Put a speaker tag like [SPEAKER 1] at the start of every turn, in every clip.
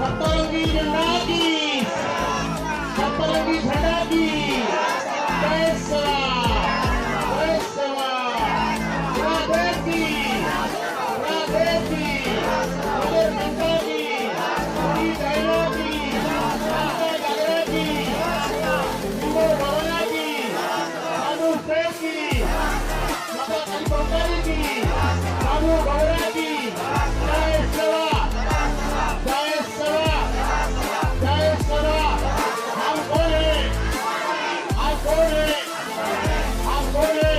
[SPEAKER 1] सतरंगी झंडा की सतरंगी झंडा की जय सेवा जय सेवा राधे की राधे की राधे गंगा की श्री दैलो की राधे गंगा की विभो भवना की अनु शेख की माता कलिपंकारी की अनु गौरा की जय सेवा जय सेवा जय सेवा हम कौन है हम कौन है हम कौन है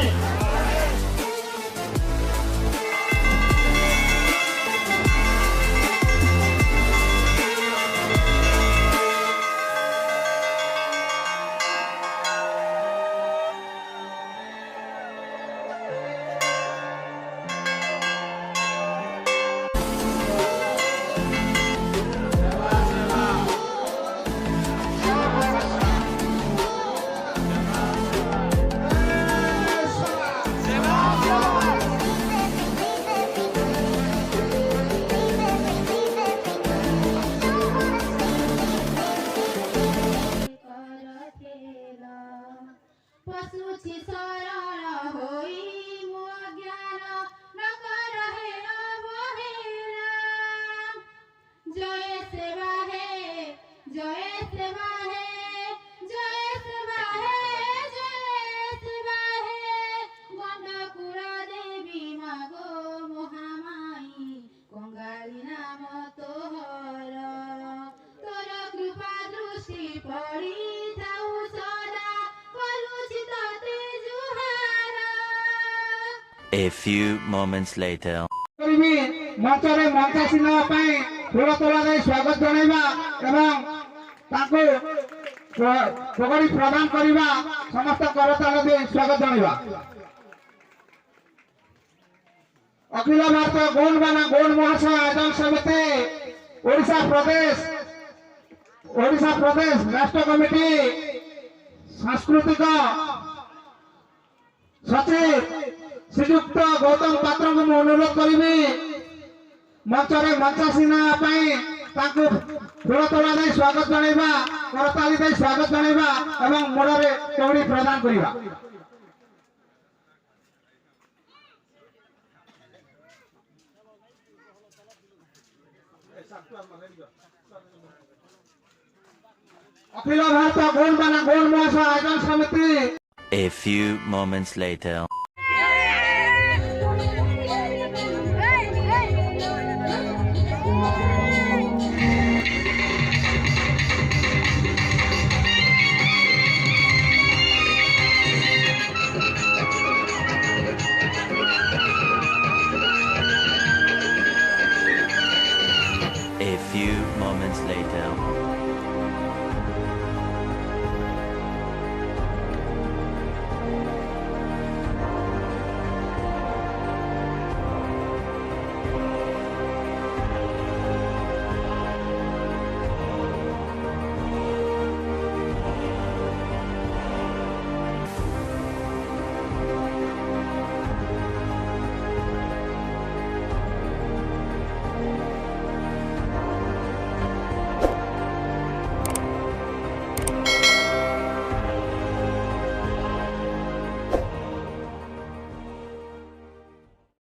[SPEAKER 2] पशुछि शरण होई मो ज्ञान न करहे अवहेला जय सेवा है जय सेवा है जय सेवा है जय सेवा है गंडा कुला देवी मागो महामाई कंगाली नाम तोहर तोर कृपा दृष्टि पड़ी जाऊ सदा
[SPEAKER 3] A few moments later.
[SPEAKER 1] मंचरे मंचासीन फूल तोला स्वागत जनइबा एवं पगड़ी प्रदान करवा समस्त करताल दे स्वागत जनइबा अखिल भारत गौन wana गौन महोत्सव आयोजन समिति ओडिशा प्रदेश राष्ट्र कमिटी सांस्कृतिक सचिव श्रीयुक्त गौतम पात्र को अनुरोध करी मंचरे मंचासीना फूल तोला दे स्वागत जनइबा करताली दे स्वागत जनइबा एवं मोड़े कौड़ी प्रदान करवा अखिल भारत गौन wana गौन महोत्सव आयोजन समिति
[SPEAKER 3] A few moments later. A few moments later.